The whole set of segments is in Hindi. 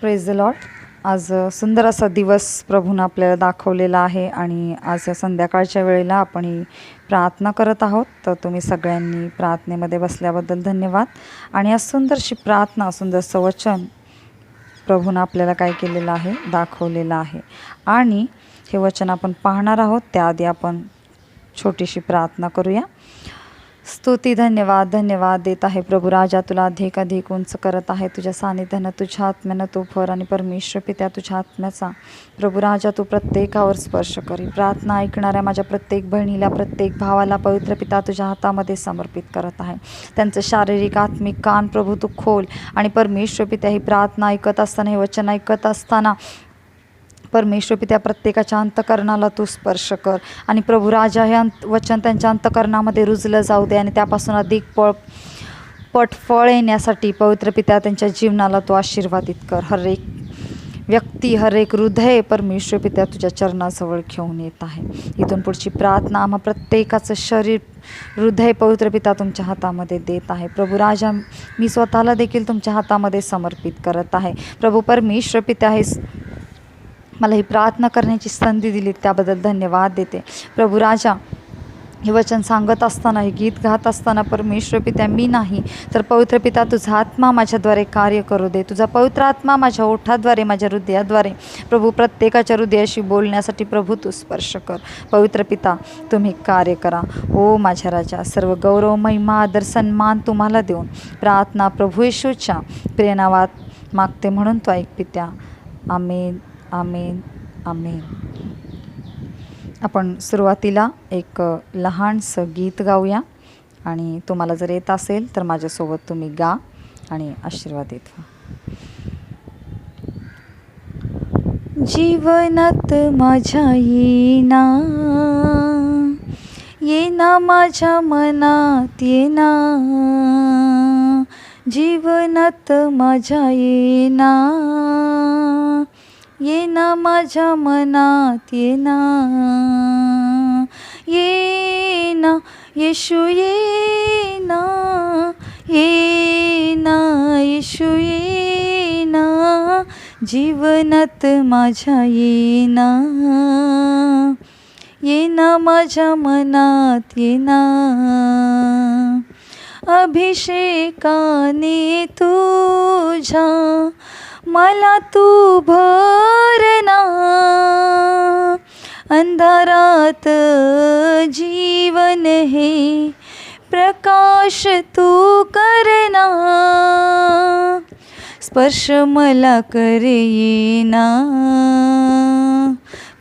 Praise the Lord. आज सुंदर असा दिवस प्रभूनं आपल्याला दाखवलेला आहे आणि आज या संध्याकाळच्या वेळेला आपण ही प्रार्थना करत आहोत. तर तुम्ही सगळ्यांनी प्रार्थनेमध्ये बसल्याबद्दल धन्यवाद. आणि आज सुंदरशी प्रार्थना, सुंदरसं वचन प्रभूनं आपल्याला काय केलेलं आहे, दाखवलेलं आहे. आणि हे वचन आपण पाहणार आहोत. त्याआधी आपण छोटीशी प्रार्थना करूया. स्तुती, धन्यवाद धन्यवाद देत आहे प्रभू राजा, तुला अधिक उंच करत आहे. तुझ्या सानिध्यानं, तुझ्या आत्म्यानं तू भर आणि परमेश्वर पित्या तुझ्या आत्म्याचा प्रभू राजा तू प्रत्येकावर स्पर्श करी. प्रार्थना ऐकणाऱ्या माझ्या प्रत्येक बहिणीला, प्रत्येक भावाला पवित्र पिता तुझ्या हातामध्ये समर्पित करत आहे. त्यांचं शारीरिक आत्मिक कान प्रभू तू खोल आणि परमेश्वर पित्या ही प्रार्थना ऐकत असताना, हे वचन ऐकत असताना परमेश्वर पित्या प्रत्येकाच्या अंतकरणाला तू स्पर्श कर. आणि प्रभू राजा हे वचन त्यांच्या अंतकरणामध्ये रुजलं जाऊ दे आणि त्यापासून अधिक पट फळ येण्यासाठी पवित्र पित्या त्यांच्या जीवनाला तू आशीर्वादित कर. हर एक व्यक्ती, हर एक हृदय परमेश्वर पित्या तुझ्या चरणाजवळ घेऊन येत आहे. इथून पुढची प्रार्थना आम्हा प्रत्येकाचं शरीर, हृदय पवित्र पिता तुमच्या हातामध्ये देत आहे. प्रभू राजा मी स्वतःला देखील तुमच्या हातामध्ये समर्पित करत आहे. प्रभू परमेश्वर पित्या हे मला ही प्रार्थना करण्याची संधी दिली त्याबद्दल धन्यवाद देते. प्रभू राजा हे वचन सांगत असताना, हे गीत गात असताना परमेश्वर पित्या मी नाही तर पवित्र पिता तुझा आत्मा माझ्याद्वारे कार्य करू दे. तुझा पवित्र आत्मा माझ्या ओठाद्वारे, माझ्या हृदयाद्वारे प्रभू प्रत्येकाच्या हृदयाशी बोलण्यासाठी प्रभू तू स्पर्श कर. पवित्र पिता तुम्ही कार्य करा. ओ माझ्या राजा, सर्व गौरव, महिमा, आदर, सन्मान तुम्हाला देऊन प्रार्थना प्रभू येशूच्या प्रिय नावात मागते म्हणून तो ऐक पित्या. आमेन आमेन आमेन. आपण सुरुवातीला एक लहानसं गीत गाऊया आणि तुम्हाला जर येत असेल तर माझ्यासोबत तुम्ही गा आणि आशीर्वादित व्हा. जीवनात माझ्या येना, येना माझ्या मनात येना, जीवनात माझ्या येना, येना माझ्या मनात येना, येना येशू येना, येना येशू येना, जीवनात माझ्या येना, येना माझ्या मनात येना, अभिषेकाने तुझ्या मला तू भरना, अंधारात जीवन हे प्रकाश तू करना, स्पर्श मला करे येना,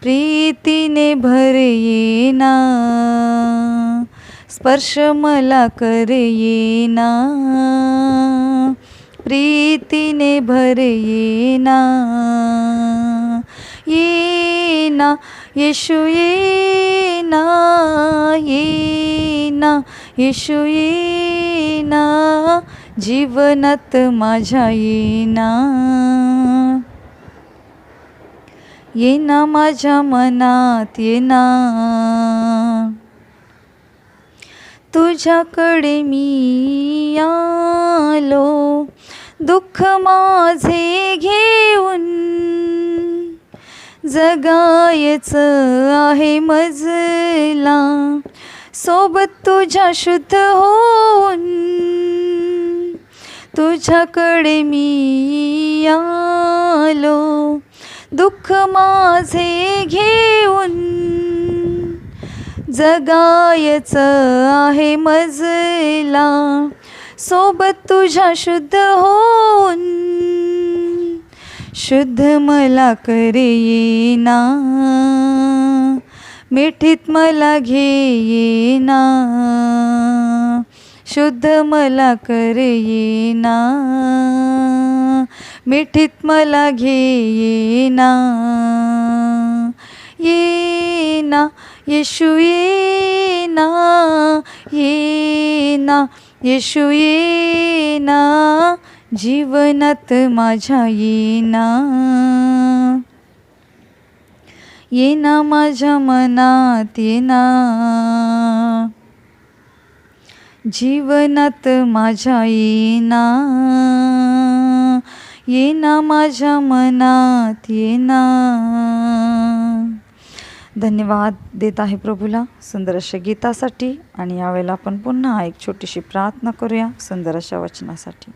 प्रीतीने भर येना, स्पर्श मला करे येना, प्रीतीने भर येना, येना येशू येना, येना येशू येना, जीवनात माझ्या येना, येना माझ्या मनात येना, तुझ्याकडे मी आलो दुःख माझे घेऊन, जगायचं आहे मजला सोबत तुझ्या शुद्ध होऊन, तुझ्याकडे मी आलो दुःख माझे घेऊन, जगायचं आहे मजला सोबत तुझ्या शुद्ध होऊन, शुद्ध मला करे येना, मिठीत मला घे येना, शुद्ध मला करे येना, मिठीत मला घे येना, येना येशू येना, येना येशू येना, जीवनात माझ्या येना, येना माझ्या मनात येना, जीवनात माझ्या येना, ये ना माझ्या मनात ये ना. धन्यवाद देत आहे प्रभूला सुंदर अशा गीतासाठी. आणि यावेळेला आपण पुन्हा एक छोटीशी प्रार्थना करूया सुंदर अशा वचनासाठी.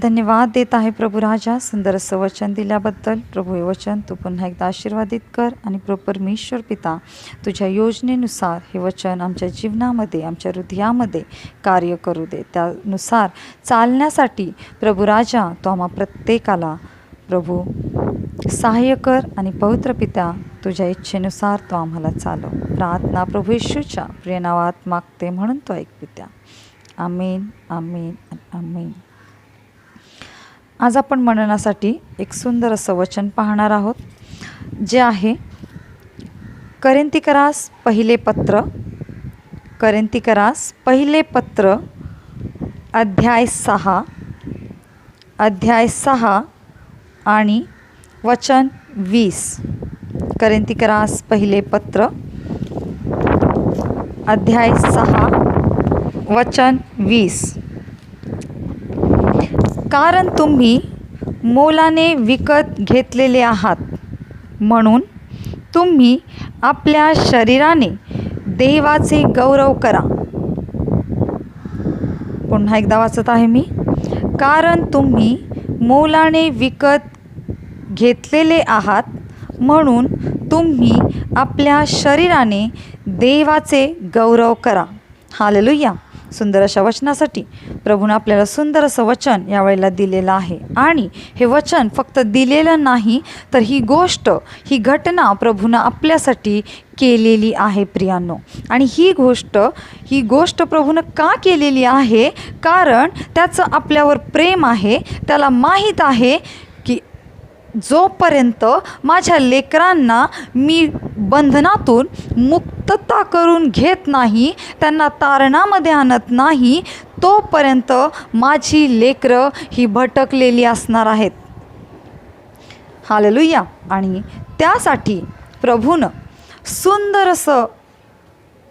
धन्यवाद देत आहे प्रभू राजा सुंदर असं वचन दिल्याबद्दल. प्रभू हे वचन तू पुन्हा एकदा आशीर्वादित कर आणि प्रभू परमेश्वर पिता तुझ्या योजनेनुसार हे वचन आमच्या जीवनामध्ये आमच्या हृदयामध्ये कार्य करू दे. त्यानुसार चालण्यासाठी प्रभू राजा तो आम्हा प्रत्येकाला प्रभू सहाय्य कर आणि पवित्र पिता तुझ्या इच्छेनुसार तो आम्हाला चालव. प्रार्थना प्रभू येशूच्या प्रिय नावात मागते म्हणून तो ऐक पित्या. आमीन आमीन आमीन. आज आपण मननासाठी एक सुंदर असं वचन पाहणार आहोत जे आहे कोरिन्थीकरास पहिले पत्र अध्याय 6 आणि वचन 20. कोरिन्थीकरास पहिले पत्र अध्याय 6 वचन 20. कारण तुम्ही मोलाने विकत घेतलेले आहात म्हणून तुम्ही आपल्या शरीराने देवाचे गौरव करा. पुन्हा एकदा वाचत आहे मी. कारण तुम्ही मोलाने विकत घेतलेले आहात म्हणून तुम्ही आपल्या शरीराने देवाचे गौरव करा. हालेलुया. सुंदर अशा वचनासाठी प्रभूनं आपल्याला सुंदर असं वचन यावेळेला दिलेलं आहे. आणि हे वचन फक्त दिलेलं नाही तर ही घटना प्रभूनं आपल्यासाठी केलेली आहे प्रियांनो. आणि ही गोष्ट प्रभूनं का केलेली आहे? कारण त्याचं आपल्यावर प्रेम आहे. त्याला माहीत आहे की जोपर्यंत माझ्या लेकरांना मी बंधनातून मुक्तता करून घेत नाही, त्यांना तारणामध्ये आणत नाही, तोपर्यंत माझी लेकरं ही भटकलेली असणार आहेत. हालेलुया. आणि त्यासाठी प्रभूनं सुंदर असं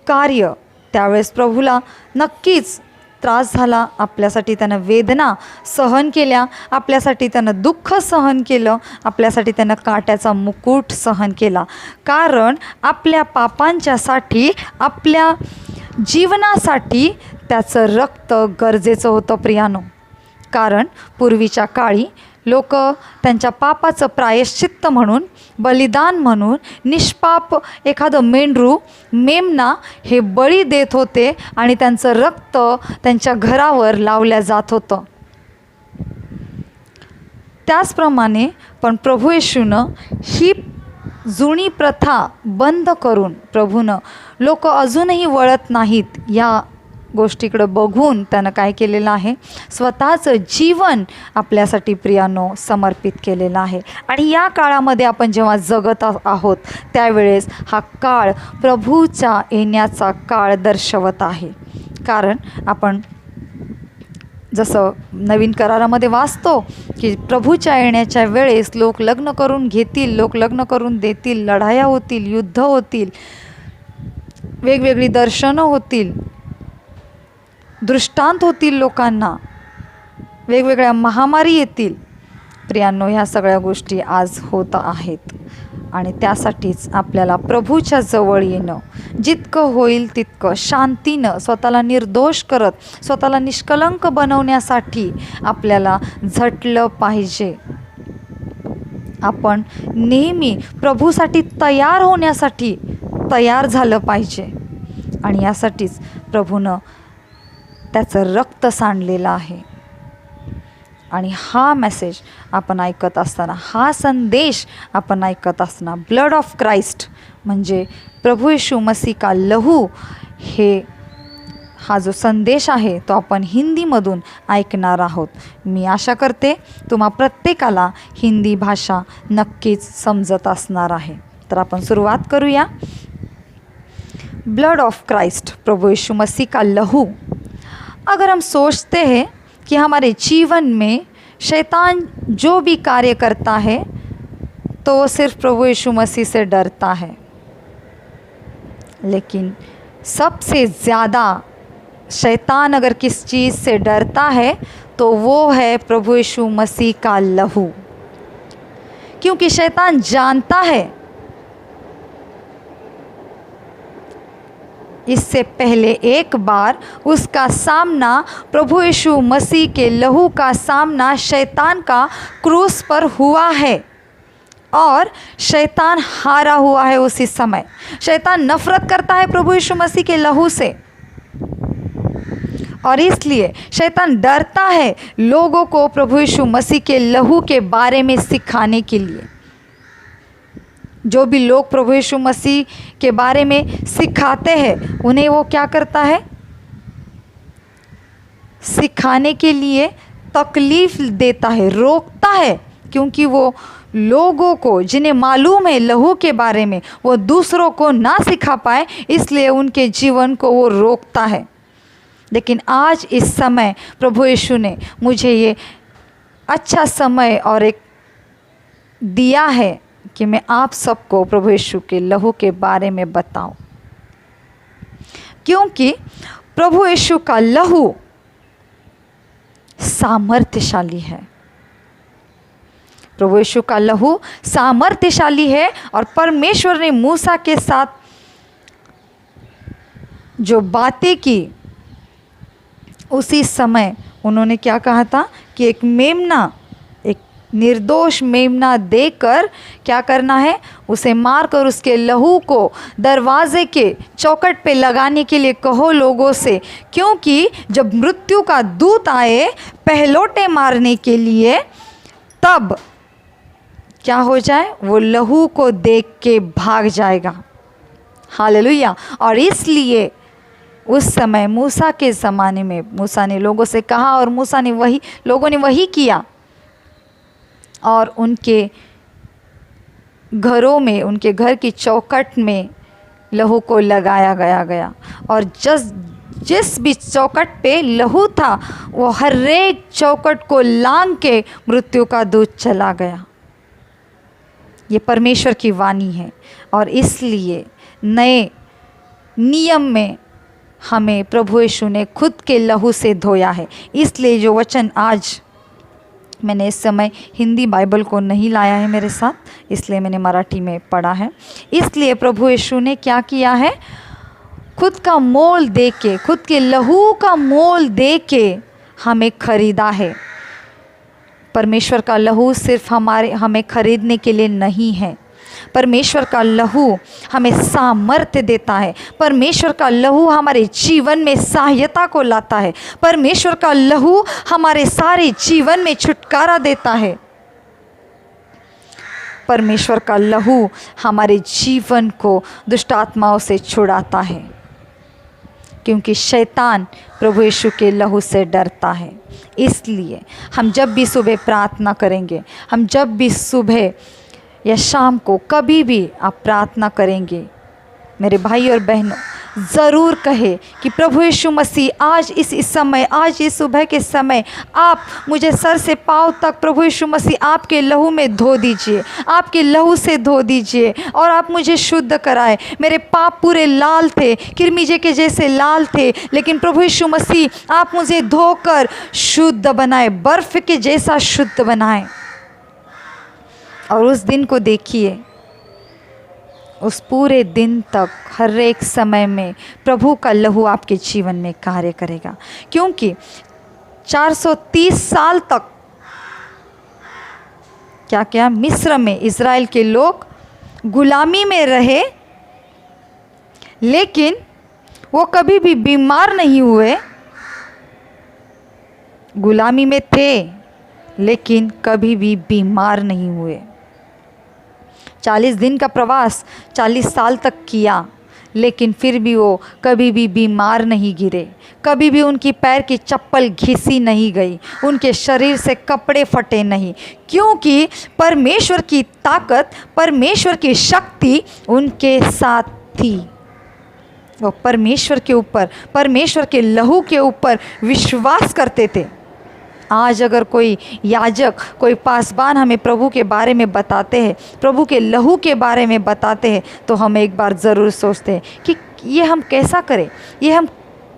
कार्य त्यावेळेस प्रभूला नक्कीच त्रास झाला. आपल्यासाठी त्यानं वेदना सहन केल्या, आपल्यासाठी त्यानं दुःख सहन केलं, आपल्यासाठी त्यानं काट्याचा मुकुट सहन केला. कारण आपल्या पापांच्यासाठी आपल्या जीवनासाठी त्याचं रक्त गरजेचं होतं प्रियानो. कारण पूर्वीच्या काळी लोक त्यांच्या पापाचं प्रायश्चित्त म्हणून बलिदान म्हणून निष्पाप एखादं मेंढरू मेमना हे बळी देत होते आणि त्यांचं रक्त त्यांच्या घरावर लावल्या जात होतं. त्याचप्रमाणे पण प्रभू येशूनं ही जुनी प्रथा बंद करून प्रभूनं लोक अजूनही वळत नाहीत या गोष्टीकडं बघून त्यानं काय केलेलं आहे? स्वतःचं जीवन आपल्यासाठी प्रियानो समर्पित केलेलं आहे. आणि या काळामध्ये आपण जेव्हा जगत आहोत त्यावेळेस हा काळ प्रभूच्या येण्याचा काळ दर्शवत आहे. कारण आपण जसं नवीन करारामध्ये वाचतो की प्रभूच्या येण्याच्या वेळेस लोक लग्न करून घेतील, लोक लग्न करून देतील, लढाया होतील, युद्ध होतील, वेगवेगळी दर्शनं होतील, दृष्टांत होतील, लोकांना वेगवेगळ्या महामारी येतील. प्रियांनो, ह्या सगळ्या गोष्टी आज होत आहेत. आणि त्यासाठीच आपल्याला प्रभूच्या जवळ येणं जितकं होईल तितकं शांतीनं स्वतःला निर्दोष करत स्वतःला निष्कलंक बनवण्यासाठी आपल्याला झटलं पाहिजे. आपण नेहमी प्रभूसाठी तयार होण्यासाठी तयार झालं पाहिजे. आणि यासाठीच प्रभूनं त्याचं रक्त सांडलेलं आहे. आणि हा मेसेज आपण ऐकत असताना, हा संदेश आपण ऐकत असताना, ब्लड ऑफ क्राइस्ट म्हणजे प्रभू येशू मसीह का लहू, हा जो संदेश आहे तो आपण हिंदीमधून ऐकणार आहोत. मी आशा करते तुम्हा प्रत्येकाला हिंदी भाषा नक्कीच समजत असणार आहे. तर आपण सुरुवात करूया. ब्लड ऑफ क्राइस्ट, प्रभु यीशु मसीह का लहू. अगर हम सोचते हैं कि हमारे जीवन में शैतान जो भी कार्य करता है तो वो सिर्फ प्रभु यीशु मसीह से डरता है, लेकिन सबसे ज़्यादा शैतान अगर किस चीज़ से डरता है तो वो है प्रभु यीशु मसीह का लहू। क्योंकि शैतान जानता है इससे पहले एक बार उसका सामना, प्रभु यीशु मसीह के लहू का सामना शैतान का क्रूस पर हुआ है और शैतान हारा हुआ है। उसी समय शैतान नफरत करता है प्रभु यीशु मसीह के लहू से और इसलिए शैतान डरता है लोगों को प्रभु यीशु मसीह के लहू के बारे में सिखाने के लिए। जो भी लोग प्रभु यीशु मसीह के बारे में सिखाते हैं उन्हें वो क्या करता है, सिखाने के लिए तकलीफ देता है, रोकता है, क्योंकि वो लोगों को जिन्हें मालूम है लहू के बारे में वो दूसरों को ना सिखा पाए, इसलिए उनके जीवन को वो रोकता है। लेकिन आज इस समय प्रभु यीशु ने मुझे ये अच्छा समय और एक दिया है कि मैं आप सबको प्रभु यीशु के लहू के बारे में बताऊं, क्योंकि प्रभु यीशु का लहू सामर्थ्यशाली है। प्रभु यीशु का लहू सामर्थ्यशाली है और परमेश्वर ने मूसा के साथ जो बातें की उसी समय उन्होंने क्या कहा था कि एक मेमना, एक निर्दोष मेमना देकर क्या करना है, उसे मारकर उसके लहू को दरवाजे के चौखट पे लगाने के लिए कहो लोगों से, क्योंकि जब मृत्यु का दूत आए पहलौटे मारने के लिए तब क्या हो जाए, वो लहू को देख के भाग जाएगा। हालेलुया। और इसलिए उस समय मूसा के ज़माने में मूसा ने लोगों से कहा और मूसा ने वही, लोगों ने वही किया और उनके घरों में, उनके घर की चौखट में लहू को लगाया गया और जिस भी चौखट पे लहू था वो हर एक चौखट को लांग के मृत्यु का दूत चला गया। ये परमेश्वर की वाणी है और इसलिए नए नियम में हमें प्रभु यीशु ने खुद के लहू से धोया है। इसलिए जो वचन आज मैंने इस समय हिंदी बाइबल को नहीं लाया है मेरे साथ, इसलिए मैंने मराठी में पढ़ा है। इसलिए प्रभु यीशु ने क्या किया है, खुद का मोल दे के, खुद के लहू का मोल दे के हमें खरीदा है। परमेश्वर का लहू सिर्फ हमें खरीदने के लिए नहीं है। परमेश्वर का लहू हमें सामर्थ्य देता है। परमेश्वर का लहू हमारे जीवन में सहायता को लाता है। परमेश्वर का लहू हमारे सारे जीवन में छुटकारा देता है। परमेश्वर का लहू हमारे जीवन को दुष्ट आत्माओं से छुड़ाता है, क्योंकि शैतान प्रभु यीशु के लहू से डरता है। इसलिए हम जब भी सुबह प्रार्थना करेंगे, हम जब भी सुबह या शाम को कभी भी आप प्रार्थना करेंगे, मेरे भाई और बहनों, ज़रूर कहे कि प्रभु यीशु मसीह आज इस समय, आज इस सुबह के समय आप मुझे सर से पाँव तक प्रभु यीशु मसीह आपके लहू में धो दीजिए, आपके लहू से धो दीजिए और आप मुझे शुद्ध कराए। मेरे पाप पूरे लाल थे, किरमिजे के जैसे लाल थे, लेकिन प्रभु यीशु मसीह आप मुझे धोकर शुद्ध बनाए, बर्फ़ के जैसा शुद्ध बनाए। और उस दिन को देखिए, उस पूरे दिन तक हर एक समय में प्रभु का लहू आपके जीवन में कार्य करेगा, क्योंकि 430 साल तक क्या क्या मिस्र में इज़राइल के लोग गुलामी में रहे, लेकिन वो कभी भी बीमार नहीं हुए। गुलामी में थे लेकिन कभी भी बीमार नहीं हुए। 40 दिन का प्रवास 40 साल तक किया, लेकिन फिर भी वो कभी भी बीमार नहीं गिरे, कभी भी उनकी पैर की चप्पल घिसी नहीं गई, उनके शरीर से कपड़े फटे नहीं, क्योंकि परमेश्वर की ताकत, परमेश्वर की शक्ति उनके साथ थी। वो परमेश्वर के ऊपर, परमेश्वर के लहू के ऊपर विश्वास करते थे। आज अगर कोई याजक, कोई पासबान हमें प्रभु के बारे में बताते हैं, प्रभु के लहू के बारे में बताते हैं, तो हम एक बार ज़रूर सोचते हैं कि ये हम कैसा करें, ये हम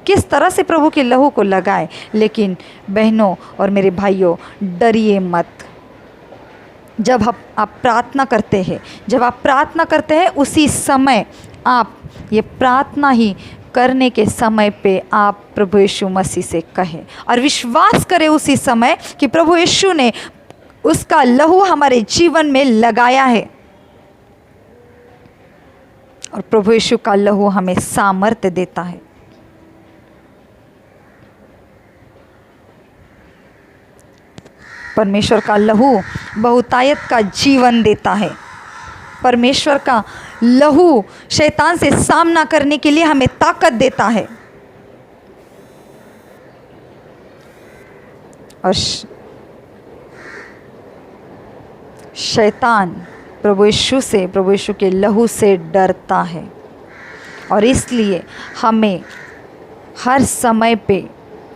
किस तरह से प्रभु के लहू को लगाएं। लेकिन बहनों और मेरे भाइयों, डरिए मत। जब आप प्रार्थना करते हैं, जब आप प्रार्थना करते हैं, उसी समय आप ये प्रार्थना ही करने के समय पे आप प्रभु यीशु मसीह से कहें और विश्वास करें उसी समय कि प्रभु यीशु ने उसका लहू हमारे जीवन में लगाया है और प्रभु यीशु का लहू हमें सामर्थ्य देता है। परमेश्वर का लहू बहुतायत का जीवन देता है। परमेश्वर का लहू शैतान से सामना करने के लिए हमें ताकत देता है। और शैतान प्रभु यीशु से, प्रभु यीशु के लहू से डरता है और इसलिए हमें हर समय पे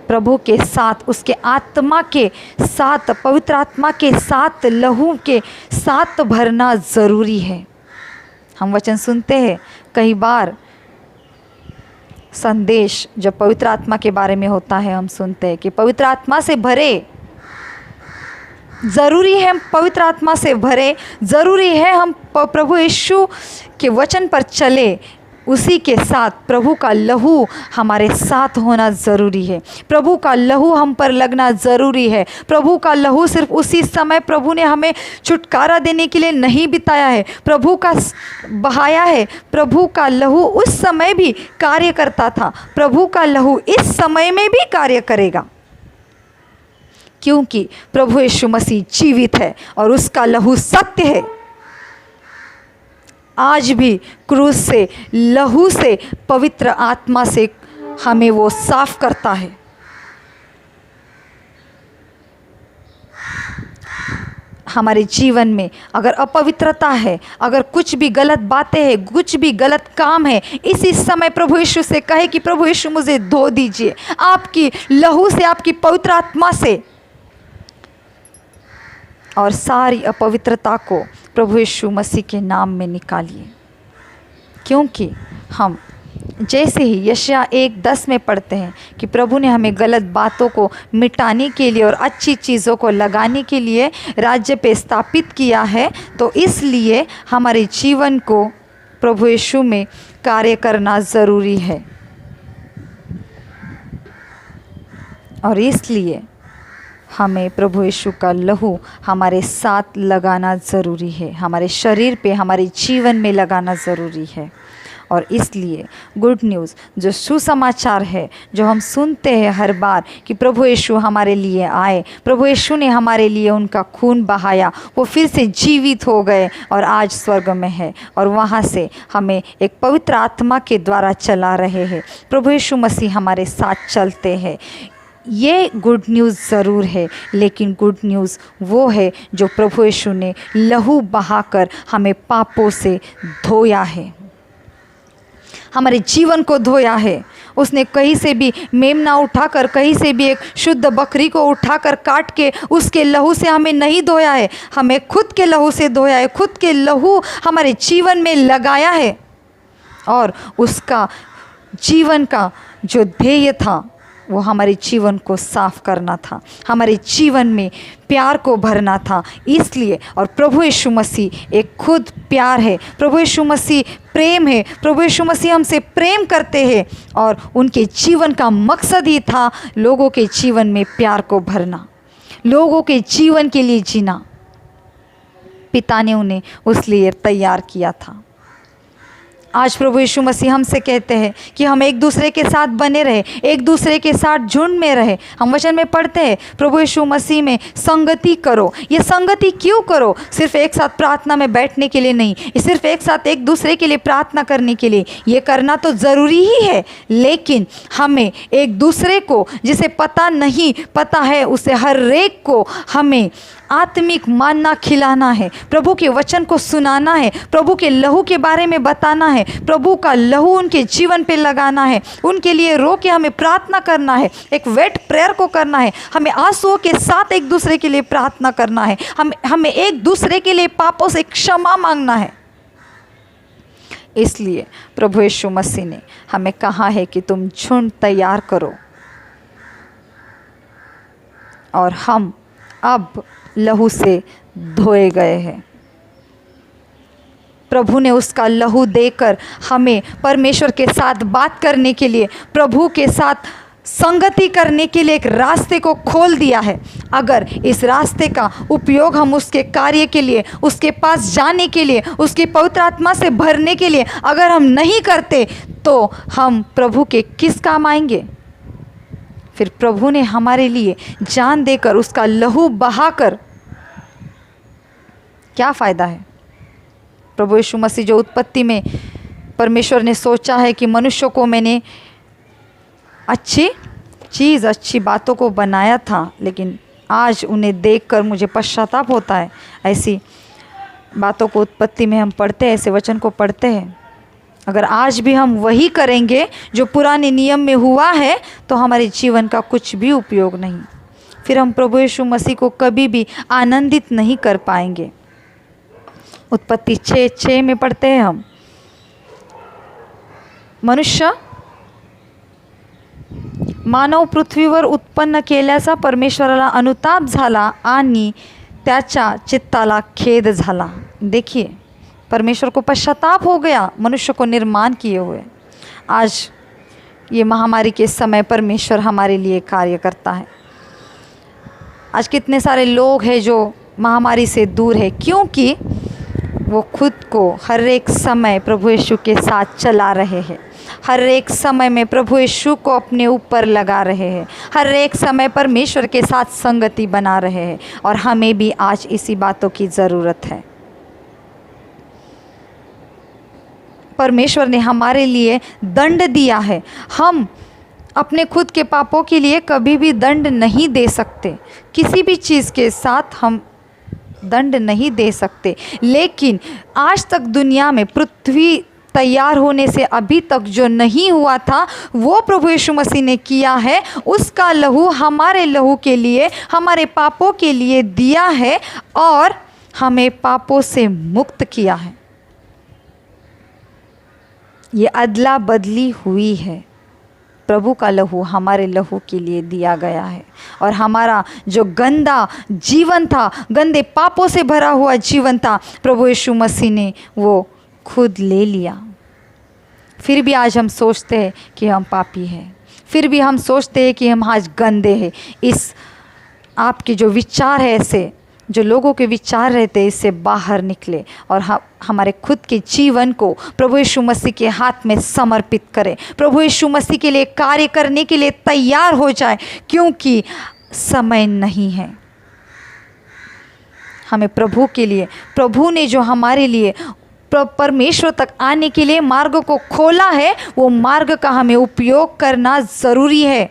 प्रभु के साथ, उसके आत्मा के साथ, पवित्र आत्मा के साथ, लहू के साथ भरना ज़रूरी है। हम वचन सुनते हैं, कई बार संदेश जब पवित्र आत्मा के बारे में होता है, हम सुनते हैं कि पवित्र आत्मा से भरे। ज़रूरी है हम पवित्र आत्मा से भरे, ज़रूरी है हम प्रभु यीशु के वचन पर चले, उसी के साथ प्रभु का लहू हमारे साथ होना ज़रूरी है। प्रभु का लहू हम पर लगना ज़रूरी है। प्रभु का लहू सिर्फ उसी समय प्रभु ने हमें छुटकारा देने के लिए नहीं बिताया है, प्रभु का बहाया है। प्रभु का लहू उस समय भी कार्य करता था, प्रभु का लहू इस समय में भी कार्य करेगा, क्योंकि प्रभु यीशु मसीह जीवित है और उसका लहू सत्य है। आज भी क्रूस से, लहू से, पवित्र आत्मा से हमें वो साफ करता है। हमारे जीवन में अगर अपवित्रता है, अगर कुछ भी गलत बातें हैं, कुछ भी गलत काम है, इसी समय प्रभु यीशु से कहे कि प्रभु यीशु मुझे धो दीजिए आपकी लहू से, आपकी पवित्र आत्मा से, और सारी अपवित्रता को प्रभु यीशु मसीह के नाम में निकालिए। क्योंकि हम जैसे ही यशायाह 1:10 में पढ़ते हैं कि प्रभु ने हमें गलत बातों को मिटाने के लिए और अच्छी चीज़ों को लगाने के लिए राज्य पे स्थापित किया है, तो इसलिए हमारे जीवन को प्रभु यीशु में कार्य करना ज़रूरी है। और इसलिए हमें प्रभु यीशु का लहू हमारे साथ लगाना ज़रूरी है, हमारे शरीर पे, हमारे जीवन में लगाना ज़रूरी है। और इसलिए गुड न्यूज़, जो सुसमाचार है, जो हम सुनते हैं हर बार कि प्रभु यीशु हमारे लिए आए, प्रभु यीशु ने हमारे लिए उनका खून बहाया, वो फिर से जीवित हो गए और आज स्वर्ग में है और वहाँ से हमें एक पवित्र आत्मा के द्वारा चला रहे हैं। प्रभु यीशु मसीह हमारे साथ चलते हैं। ये गुड न्यूज़ ज़रूर है, लेकिन गुड न्यूज़ वो है जो प्रभु यीशु ने लहू बहाकर हमें पापों से धोया है, हमारे जीवन को धोया है। उसने कहीं से भी मेमना उठाकर, कहीं से भी एक शुद्ध बकरी को उठाकर काट के उसके लहू से हमें नहीं धोया है, हमें खुद के लहू से धोया है। खुद के लहू हमारे जीवन में लगाया है और उसका जीवन का जो ध्येय था वो हमारे जीवन को साफ करना था, हमारे जीवन में प्यार को भरना था। इसलिए, और प्रभु यीशु मसीह एक खुद प्यार है, प्रभु यीशु मसीह प्रेम है, प्रभु यीशु मसीह हमसे प्रेम करते हैं और उनके जीवन का मकसद ही था लोगों के जीवन में प्यार को भरना, लोगों के जीवन के लिए जीना। पिता ने उन्हें उस लिए तैयार किया था। आज प्रभु यीशु मसीह हमसे कहते हैं कि हम एक दूसरे के साथ बने रहे, एक दूसरे के साथ झुंड में रहे। हम वचन में पढ़ते हैं प्रभु यीशु मसीह में संगति करो। ये संगति क्यों करो? सिर्फ एक साथ प्रार्थना में बैठने के लिए नहीं, सिर्फ एक साथ एक दूसरे के लिए प्रार्थना करने के लिए। ये करना तो ज़रूरी ही है, लेकिन हमें एक दूसरे को, जिसे पता नहीं पता है, उसे हर एक को हमें आत्मिक मानना खिलाना है, प्रभु के वचन को सुनाना है, प्रभु के लहू के बारे में बताना है, प्रभु का लहू उनके जीवन पे लगाना है, उनके लिए रो के हमें प्रार्थना करना है, एक वेट प्रेयर को करना है, हमें आंसुओं के साथ एक दूसरे के लिए प्रार्थना करना है, हमें एक दूसरे के लिए पापों से क्षमा मांगना है। इसलिए प्रभु यीशु मसीह ने हमें कहा है कि तुम झुंड तैयार करो, और हम अब लहू से धोए गए हैं। प्रभु ने उसका लहू देकर हमें परमेश्वर के साथ बात करने के लिए, प्रभु के साथ संगति करने के लिए एक रास्ते को खोल दिया है। अगर इस रास्ते का उपयोग हम उसके कार्य के लिए, उसके पास जाने के लिए, उसकी पवित्र आत्मा से भरने के लिए अगर हम नहीं करते, तो हम प्रभु के किस काम आएंगे? फिर प्रभु ने हमारे लिए जान देकर, उसका लहू बहाकर क्या फ़ायदा है? प्रभु यीशु मसीह जो उत्पत्ति में परमेश्वर ने सोचा है कि मनुष्यों को मैंने अच्छी बातों को बनाया था, लेकिन आज उन्हें देखकर मुझे पश्चाताप होता है। ऐसी बातों को उत्पत्ति में हम पढ़ते हैं, ऐसे वचन को पढ़ते हैं। अगर आज भी हम वही करेंगे जो पुराने नियम में हुआ है, तो हमारे जीवन का कुछ भी उपयोग नहीं। फिर हम प्रभु यीशु मसीह को कभी भी आनंदित नहीं कर पाएंगे। उत्पत्ति 6:6 में पढ़ते हैं हम, मनुष्य मानव पृथ्वीवर उत्पन्न केल्याचा परमेश्वराला अनुताप झाला आणि त्याच्या चित्ताला खेद झाला। देखिए, परमेश्वर को पश्चाताप हो गया मनुष्य को निर्माण किए हुए। आज ये महामारी के समय परमेश्वर हमारे लिए कार्य करता है। आज कितने सारे लोग हैं जो महामारी से दूर है, क्योंकि वो खुद को हर एक समय प्रभु यीशु के साथ चला रहे हैं। हर एक समय में प्रभु यीशु को अपने ऊपर लगा रहे हैं। हर एक समय परमेश्वर के साथ संगति बना रहे हैं। और हमें भी आज इसी बातों की ज़रूरत है। परमेश्वर ने हमारे लिए दंड दिया है। हम अपने खुद के पापों के लिए कभी भी दंड नहीं दे सकते। किसी भी चीज़ के साथ हम दंड नहीं दे सकते। लेकिन आज तक दुनिया में पृथ्वी तैयार होने से अभी तक जो नहीं हुआ था, वो प्रभु यीशु मसीह ने किया है। उसका लहू हमारे लहू के लिए, हमारे पापों के लिए दिया है और हमें पापों से मुक्त किया है। ये अदला बदली हुई है। प्रभु का लहू हमारे लहू के लिए दिया गया है और हमारा जो गंदा जीवन था, गंदे पापों से भरा हुआ जीवन था, प्रभु यीशु मसीह ने वो खुद ले लिया। फिर भी आज हम सोचते हैं कि हम पापी हैं। फिर भी हम सोचते हैं कि हम आज गंदे हैं। इस आपके जो विचार है, ऐसे जो लोगों के विचार रहते हैं, इससे बाहर निकले और हमारे खुद के जीवन को प्रभु यीशु मसीह के हाथ में समर्पित करें। प्रभु यीशु मसीह के लिए कार्य करने के लिए तैयार हो जाए, क्योंकि समय नहीं है। हमें प्रभु के लिए, प्रभु ने जो हमारे लिए परमेश्वर तक आने के लिए मार्ग को खोला है, वो मार्ग का हमें उपयोग करना ज़रूरी है।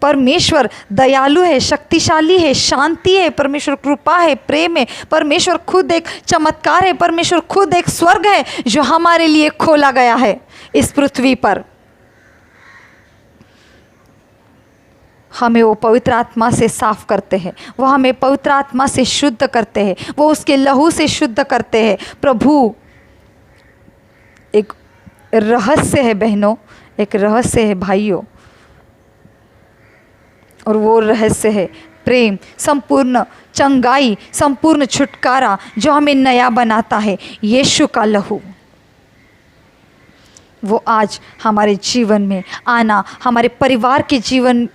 परमेश्वर दयालु है, शक्तिशाली है, शांति है, परमेश्वर कृपा है, प्रेम है। परमेश्वर खुद एक चमत्कार है। परमेश्वर खुद एक स्वर्ग है जो हमारे लिए खोला गया है इस पृथ्वी पर। हमें वो पवित्र आत्मा से साफ करते हैं, वो हमें पवित्र आत्मा से शुद्ध करते हैं, वो उसके लहू से शुद्ध करते हैं। प्रभु एक रहस्य है बहनों, एक रहस्य है भाइयों, और वो रहस्य है प्रेम, संपूर्ण चंगाई, संपूर्ण छुटकारा जो हमें नया बनाता है, यीशु का लहू। वो आज हमारे जीवन में आना, हमारे परिवार के जीवन,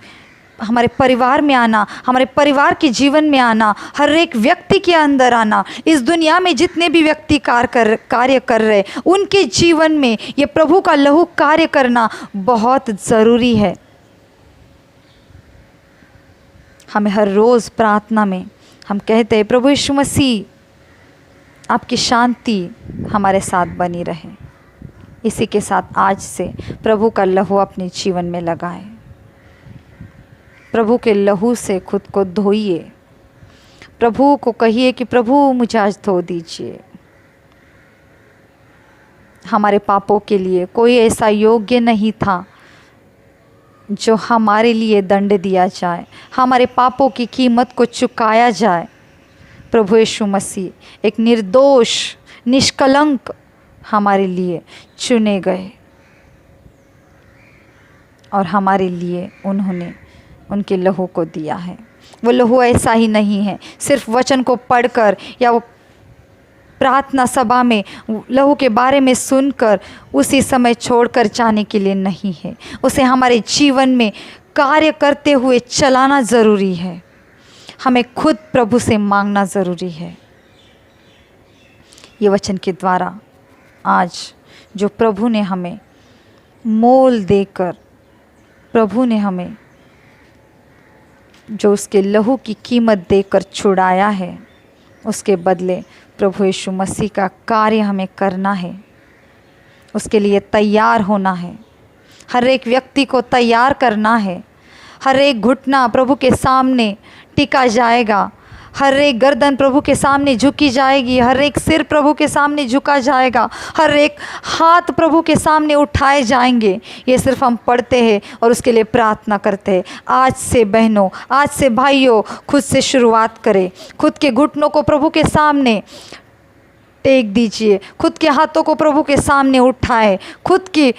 हमारे परिवार में आना, हमारे परिवार के जीवन में आना, हर एक व्यक्ति के अंदर आना। इस दुनिया में जितने भी व्यक्ति कार्य कर रहे, उनके जीवन में ये प्रभु का लहू कार्य करना बहुत ज़रूरी है। हमें हर रोज़ प्रार्थना में हम कहते हैं, प्रभु यीशु मसीह आपकी शांति हमारे साथ बनी रहे। इसी के साथ आज से प्रभु का लहू अपने जीवन में लगाएं। प्रभु के लहू से खुद को धोइए। प्रभु को कहिए कि प्रभु मुझे आज धो दीजिए। हमारे पापों के लिए कोई ऐसा योग्य नहीं था जो हमारे लिए दंड दिया जाए, हमारे पापों की कीमत को चुकाया जाए। प्रभु यीशु मसीह एक निर्दोष, निष्कलंक हमारे लिए चुने गए और हमारे लिए उन्होंने उनके लहू को दिया है। वो लहू ऐसा ही नहीं है सिर्फ वचन को पढ़कर या वो प्रार्थना सभा में लहू के बारे में सुनकर उसी समय छोड़कर जाने के लिए नहीं है। उसे हमारे जीवन में कार्य करते हुए चलाना ज़रूरी है। हमें खुद प्रभु से मांगना ज़रूरी है। ये वचन के द्वारा आज जो प्रभु ने हमें मोल देकर, प्रभु ने हमें जो उसके लहू की कीमत देकर छुड़ाया है, उसके बदले प्रभु यीशु मसीह का कार्य हमें करना है। उसके लिए तैयार होना है। हर एक व्यक्ति को तैयार करना है। हर एक घुटना प्रभु के सामने टिका जाएगा। हर एक गर्दन प्रभु के सामने झुकी जाएगी। हर एक सिर प्रभु के सामने झुका जाएगा। हर एक हाथ प्रभु के सामने उठाए जाएंगे। ये सिर्फ हम पढ़ते हैं और उसके लिए प्रार्थना करते हैं। आज से बहनों, आज से भाइयों, खुद से शुरुआत करें। खुद के घुटनों को प्रभु के सामने टेक दीजिए। खुद के हाथों को प्रभु के सामने उठाए। खुद की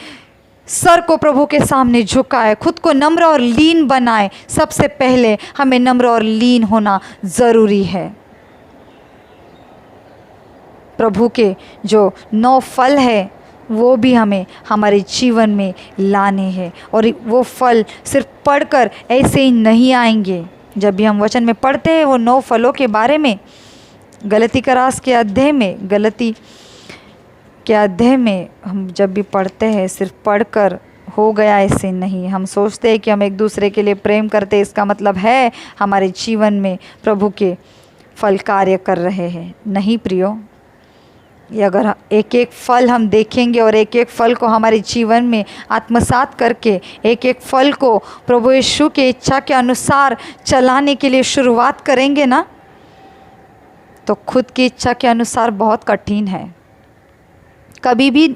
सर को प्रभु के सामने झुकाए। खुद को नम्र और लीन बनाए। सबसे पहले हमें नम्र और लीन होना ज़रूरी है। प्रभु के जो 9 फल है वो भी हमें हमारे जीवन में लाने हैं। और वो फल सिर्फ पढ़कर ऐसे ही नहीं आएंगे। जब भी हम वचन में पढ़ते हैं वो 9 फलों के बारे में, गलती के अध्याय में हम जब भी पढ़ते हैं सिर्फ पढ़कर हो गया ऐसे नहीं। हम सोचते हैं कि हम एक दूसरे के लिए प्रेम करते हैं, इसका मतलब है हमारे जीवन में प्रभु के फल कार्य कर रहे हैं। नहीं प्रियो, ये अगर एक एक फल हम देखेंगे और एक एक फल को हमारे जीवन में आत्मसात करके एक एक फल को प्रभु यीशु के इच्छा के अनुसार चलाने के लिए शुरुआत करेंगे ना, तो खुद की इच्छा के अनुसार बहुत कठिन है। कभी भी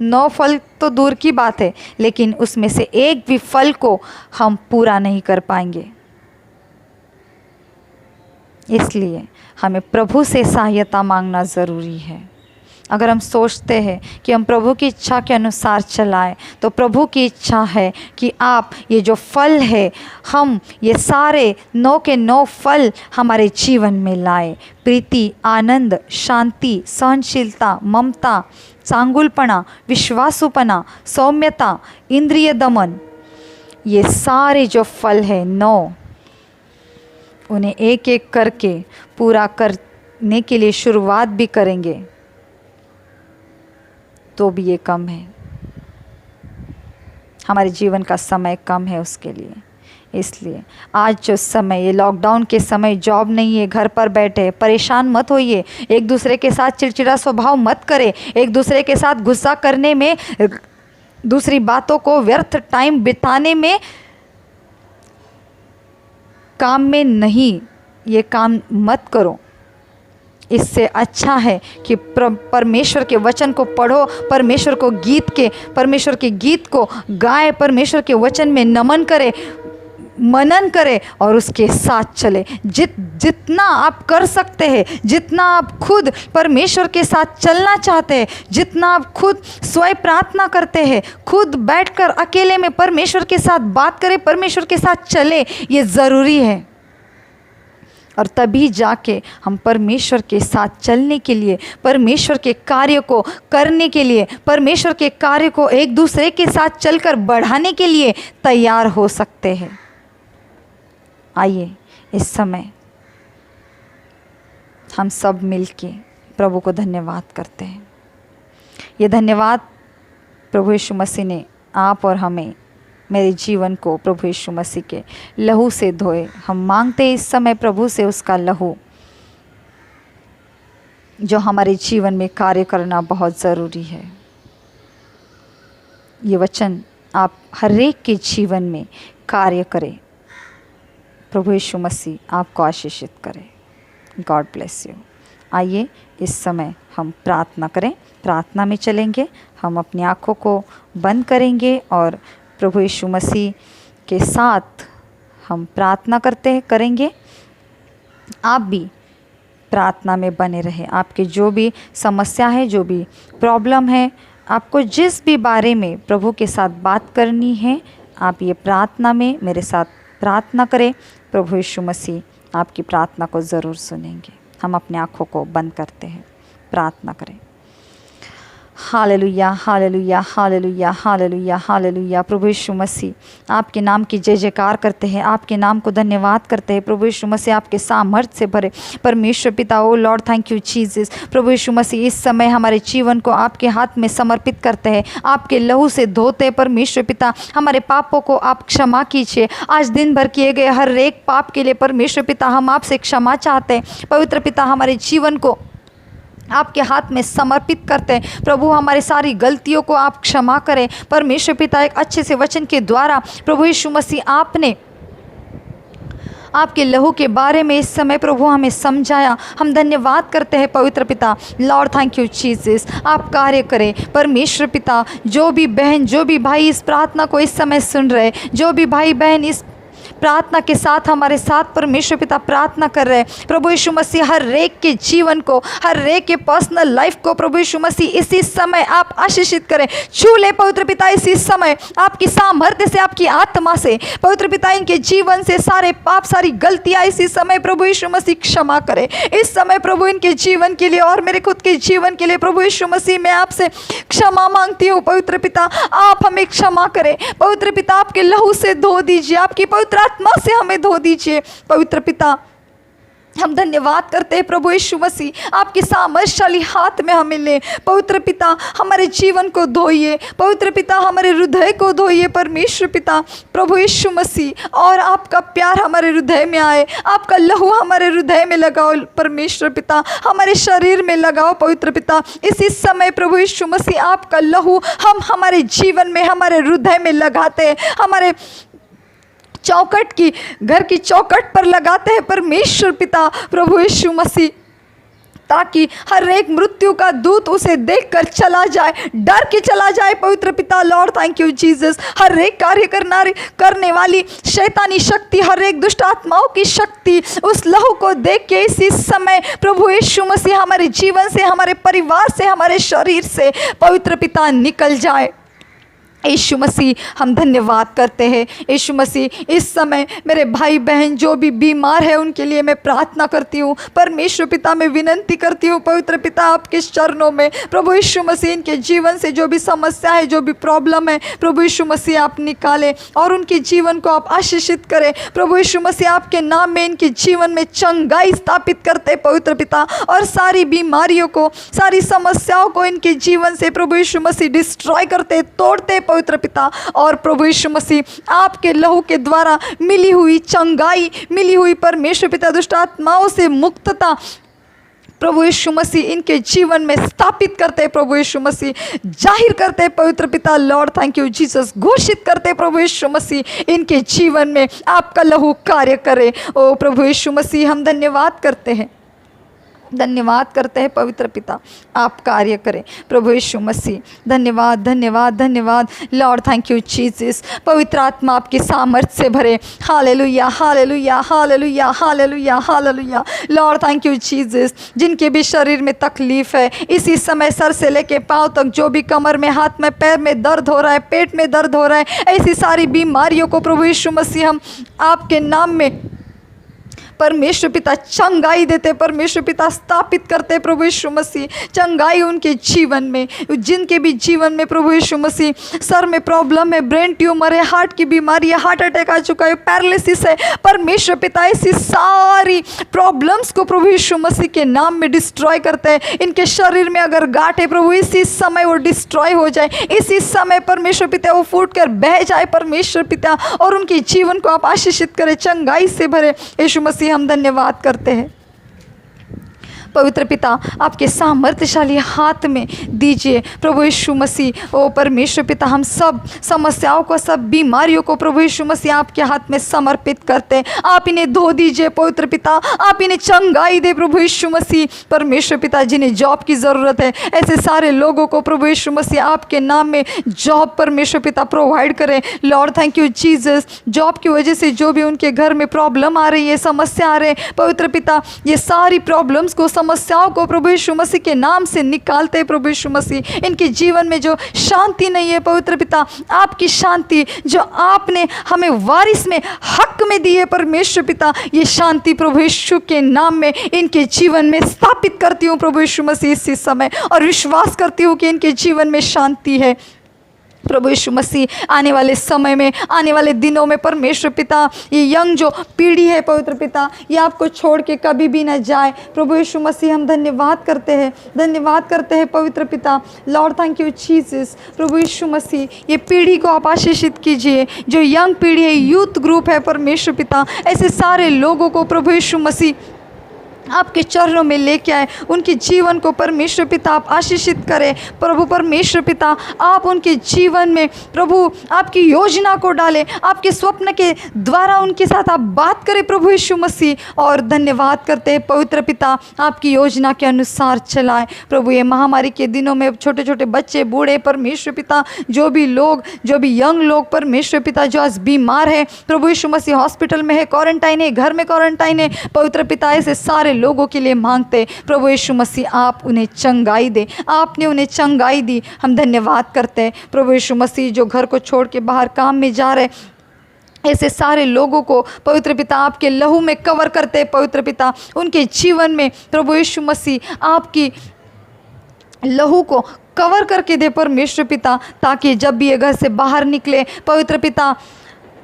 9 फल तो दूर की बात है, लेकिन उसमें से एक भी फल को हम पूरा नहीं कर पाएंगे। इसलिए हमें प्रभु से सहायता मांगना ज़रूरी है। अगर हम सोचते हैं कि हम प्रभु की इच्छा के अनुसार चलाएं, तो प्रभु की इच्छा है कि आप ये जो फल है, हम ये सारे 9 के 9 फल हमारे जीवन में लाएं। प्रीति, आनंद, शांति, सहनशीलता, ममता, चांगुलपना, विश्वासुपना, सौम्यता, इंद्रिय दमन, ये सारे जो फल है 9, उन्हें एक एक करके पूरा करने के लिए शुरुआत भी करेंगे तो भी ये कम है। हमारे जीवन का समय कम है उसके लिए। इसलिए आज जो समय, ये लॉकडाउन के समय, जॉब नहीं है, घर पर बैठे, परेशान मत होइए। एक दूसरे के साथ चिड़चिड़ा स्वभाव मत करें। एक दूसरे के साथ गुस्सा करने में, दूसरी बातों को व्यर्थ टाइम बिताने में, काम में नहीं, ये काम मत करो। इससे अच्छा है कि परमेश्वर के वचन को पढ़ो, परमेश्वर के गीत को गाए, परमेश्वर के वचन में नमन करे, मनन करे और उसके साथ चले। जितना आप कर सकते हैं, जितना आप खुद परमेश्वर के साथ चलना चाहते हैं, जितना आप खुद स्वयं प्रार्थना करते हैं, खुद बैठकर अकेले में परमेश्वर के साथ बात करें, परमेश्वर के साथ चले, ये ज़रूरी है। और तभी जाके हम परमेश्वर के साथ चलने के लिए, परमेश्वर के कार्य को करने के लिए, परमेश्वर के कार्य को एक दूसरे के साथ चलकर बढ़ाने के लिए तैयार हो सकते हैं। आइए इस समय हम सब मिलके प्रभु को धन्यवाद करते हैं। ये धन्यवाद प्रभु यीशु मसीह ने आप और हमें, मेरे जीवन को प्रभु यीशु मसीह के लहू से धोए। हम मांगते हैं इस समय प्रभु से उसका लहू, जो हमारे जीवन में कार्य करना बहुत ज़रूरी है। ये वचन आप हर एक के जीवन में कार्य करें। प्रभु यीशु मसीह आपको आशीषित करे। God bless you. आइए इस समय हम प्रार्थना करें, प्रार्थना में चलेंगे। हम अपनी आँखों को बंद करेंगे और प्रभु यीशु मसीह के साथ हम प्रार्थना करेंगे। आप भी प्रार्थना में बने रहें। आपके जो भी समस्या है, जो भी प्रॉब्लम है, आपको जिस भी बारे में प्रभु के साथ बात करनी है, आप ये प्रार्थना में मेरे साथ प्रार्थना करें। प्रभु यीशु मसीह आपकी प्रार्थना को ज़रूर सुनेंगे। हम अपने आँखों को बंद करते हैं, प्रार्थना करें। Hallelujah, hallelujah, hallelujah, hallelujah, hallelujah. प्रभु यीशु मसीह आपके नाम की जय जयकार करते हैं, आपके नाम को धन्यवाद करते हैं। प्रभु यीशु मसीह आपके सामर्थ्य से भरे परमेश्वर पिता, ओ लॉर्ड थैंक यू जीसस। प्रभु यीशु मसीह इस समय हमारे जीवन को आपके हाथ में समर्पित करते हैं, आपके लहू से धोते हैं। परमेश्वर पिता, हमारे पापों को आप क्षमा कीजिए। आज दिन भर किए गए हर एक पाप के लिए परमेश्वर पिता हम आपसे क्षमा चाहते हैं। पवित्र पिता, हमारे जीवन को आपके हाथ में समर्पित करते हैं। प्रभु, हमारी सारी गलतियों को आप क्षमा करें। परमेश्वर पिता, एक अच्छे से वचन के द्वारा प्रभु यीशु मसीह आपने आपके लहू के बारे में इस समय प्रभु हमें समझाया। हम धन्यवाद करते हैं पवित्र पिता, लॉर्ड थैंक यू जीसस। आप कार्य करें परमेश्वर पिता। जो भी बहन, जो भी भाई इस प्रार्थना को इस समय सुन रहे, जो भी भाई बहन इस प्रार्थना के साथ हमारे साथ परमेश्वर पिता प्रार्थना कर रहे हैं, प्रभु यीशु मसीह हर एक के जीवन को, हर एक के पर्सनल लाइफ को प्रभु यीशु मसीह इसी समय आप आशीषित करें। छू ले पवित्र पिता इसी समय आपकी सामर्थ्य से, आपकी आत्मा से पवित्र पिता, इनके जीवन से सारे पाप, सारी गलतियां इसी समय प्रभु यीशु मसीह क्षमा करें। इस समय प्रभु इनके जीवन के लिए और मेरे खुद के जीवन के लिए प्रभु यीशु मसीह मैं आपसे क्षमा मांगती हूँ। पवित्र पिता, आप हमें क्षमा करें। पवित्र पिता, आपके लहू से धो दीजिए, आपकी पवित्र आत्मा से हमें धो दीजिए। पवित्र पिता, हम धन्यवाद करते हैं प्रभु यीशु मसीह, आपके सामर्थ्यशाली हाथ में हमें ले। पवित्र पिता, हमारे जीवन को धोइए। पवित्र पिता, हमारे हृदय को धोइए। परमेश्वर पिता, प्रभु यीशु मसीह, और आपका प्यार हमारे हृदय में आए, आपका लहू हमारे हृदय में लगाओ। परमेश्वर पिता, हमारे शरीर में लगाओ। पवित्र पिता, इसी समय प्रभु यीशु मसीह आपका लहू हम हमारे जीवन में, हमारे हृदय में लगाते हैं, हमारे चौखट की, घर की चौखट पर लगाते हैं परमेश्वर पिता प्रभु यीशु मसीह, ताकि हर एक मृत्यु का दूत उसे देखकर चला जाए, डर के चला जाए। पवित्र पिता, लॉर्ड थैंक यू जीसस। हर एक कार्य करने वाली शैतानी शक्ति, हर एक दुष्ट आत्माओं की शक्ति उस लहू को देख के इसी समय प्रभु यीशु मसीह हमारे जीवन से, हमारे परिवार से, हमारे शरीर से पवित्र पिता निकल जाए। यीशु मसीह, हम धन्यवाद करते हैं। यीशु मसीह, इस समय मेरे भाई बहन जो भी बीमार है उनके लिए मैं प्रार्थना करती हूँ। परमेश्वर पिता, मैं विनंती करती हूँ पवित्र पिता आपके चरणों में, प्रभु यीशु मसीह इनके जीवन से जो भी समस्या है, जो भी प्रॉब्लम है, प्रभु यीशु मसीह आप निकालें और उनके जीवन को आप आशीषित करें। प्रभु यीशु मसीह, आपके नाम में इनके जीवन में चंगाई स्थापित करते पवित्र पिता, और सारी बीमारियों को, सारी समस्याओं को इनके जीवन से प्रभु यीशु मसीह डिस्ट्रॉय करते, तोड़ते पवित्र पिता। और प्रभु यीशु मसीह, आपके लहू के द्वारा मिली हुई चंगाई, मिली हुई परमेश्वर पिता दुष्ट आत्माओं से मुक्तता प्रभु यीशु मसीह इनके जीवन में स्थापित करते हैं। प्रभु यीशु मसीह जाहिर करते हैं पवित्र पिता, लॉर्ड थैंक यू जीसस। घोषित करते हैं प्रभु यीशु मसीह इनके जीवन में आपका लहू कार्य करे। ओ प्रभु यीशु मसीह, हम धन्यवाद करते हैं, धन्यवाद करते हैं पवित्र पिता, आप कार्य करें। प्रभु यीशु मसीह, धन्यवाद, धन्यवाद, धन्यवाद, लॉर्ड थैंक यू जीसस। पवित्र आत्मा आपकी सामर्थ्य से भरे। Hallelujah, hallelujah, hallelujah, hallelujah, hallelujah, Lord thank you Jesus. जिनके भी शरीर में तकलीफ है, इसी समय सर से लेके पांव तक, जो भी कमर में, हाथ में, पैर में दर्द हो रहा है, पेट में दर्द हो रहा है, ऐसी सारी बीमारियों को प्रभु यीशु मसीह हम आपके नाम में परमेश्वर पिता चंगाई देते, परमेश्वर पिता स्थापित करते प्रभु यीशु मसीह चंगाई उनके जीवन में। जिनके भी जीवन में प्रभु यीशु मसीह सर में प्रॉब्लम है, ब्रेन ट्यूमर है, हार्ट की बीमारी है, हार्ट अटैक आ चुका है, पैरालिसिस है, परमेश्वर पिता ऐसी सारी प्रॉब्लम्स को प्रभु यीशु मसीह के नाम में डिस्ट्रॉय करते हैं। इनके शरीर में अगर गांठ है प्रभु, इसी समय वो डिस्ट्रॉय हो जाए, इसी समय परमेश्वर पिता वो फूट कर बह जाए परमेश्वर पिता, और उनके जीवन को आप आशीषित करें, चंगाई से भरे। यीशु मसीह, हम धन्यवाद करते हैं पवित्र पिता आपके सामर्थ्यशाली हाथ में दीजिए प्रभु यीशु मसीह। ओ परमेश्वर पिता, हम सब समस्याओं को, सब बीमारियों को प्रभु यीशु मसीह आपके हाथ में समर्पित करते हैं। आप इन्हें धो दीजिए पवित्र पिता, आप इन्हें चंगाई दे प्रभु यीशु मसीह। परमेश्वर पिता, जिन्हें जॉब की ज़रूरत है, ऐसे सारे लोगों को प्रभु यीशु मसीह आपके नाम में जॉब परमेश्वर पिता प्रोवाइड करें। Lord thank you Jesus. Job की वजह से जो भी उनके घर में प्रॉब्लम आ रही है, समस्या आ रही है, पवित्र पिता ये सारी प्रॉब्लम्स को, समस्याओं को प्रभु यीशु मसीह के नाम से निकालते हैं प्रभु यीशु मसीह। इनके जीवन में जो शांति नहीं है पवित्र पिता, आपकी शांति जो आपने हमें वारिस में हक में दी है परमेश्वर पिता, ये शांति प्रभु यीशु के नाम में इनके जीवन में स्थापित करती हूँ प्रभु यीशु मसीह इसी समय, और विश्वास करती हूँ कि इनके जीवन में शांति है प्रभु यीशु मसीह। आने वाले समय में, आने वाले दिनों में परमेश्वर पिता, ये यंग जो पीढ़ी है पवित्र पिता, ये आपको छोड़ के कभी भी न जाए प्रभु यीशु मसीह। हम धन्यवाद करते हैं, धन्यवाद करते हैं पवित्र पिता। Lord thank you Jesus. प्रभु यीशु मसीह, ये पीढ़ी को आप आशीषित कीजिए, जो यंग पीढ़ी है, यूथ ग्रुप है परमेश्वर पिता, ऐसे सारे लोगों को प्रभु यीशु मसीह आपके चरणों में लेके आए। उनके जीवन को परमेश्वर पिता आप आशीषित करें प्रभु परमेश्वर पिता। आप उनके जीवन में प्रभु आपकी योजना को डालें, आपके स्वप्न के द्वारा उनके साथ आप बात करें प्रभु यीशु मसीह। और धन्यवाद करते हैं पवित्र पिता, आपकी योजना के अनुसार चलाएं प्रभु। ये महामारी के दिनों में छोटे छोटे बच्चे, बूढ़े परमेश्वर पिता, जो भी लोग, जो भी यंग लोग परमेश्वर पिता, जो आज बीमार है प्रभु यीशु मसीह, हॉस्पिटल में है, क्वारंटाइन है, घर में क्वारंटाइन है पवित्र पिता, ऐसे सारे लोगों के लिए मांगते प्रभु यीशु मसीह आप उन्हें चंगाई दे। आपने उन्हें चंगाई दी, हम धन्यवाद करते हैं प्रभु यीशु मसीह। जो घर को छोड़ के बाहर काम में जा रहे, ऐसे सारे लोगों को पवित्र पिता आपके लहू में कवर करते पवित्र पिता। उनके जीवन में प्रभु यीशु मसीह आपकी लहू को कवर करके दे परमेश्वर पिता, ताकि जब भी ये घर से बाहर निकले पवित्र पिता,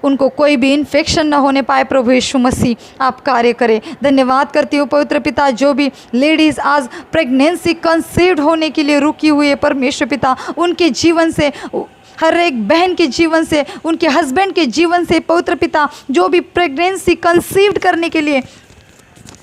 उनको कोई भी इन्फेक्शन ना होने पाए प्रभु यीशु मसीह आप कार्य करें। धन्यवाद करती हूँ पवित्र पिता, जो भी लेडीज़ आज प्रेगनेंसी कंसीव्ड होने के लिए रुकी हुई है परमेश्वर पिता, उनके जीवन से, हर एक बहन के जीवन से, उनके हस्बैंड के जीवन से पवित्र पिता, जो भी प्रेगनेंसी कंसीव्ड करने के लिए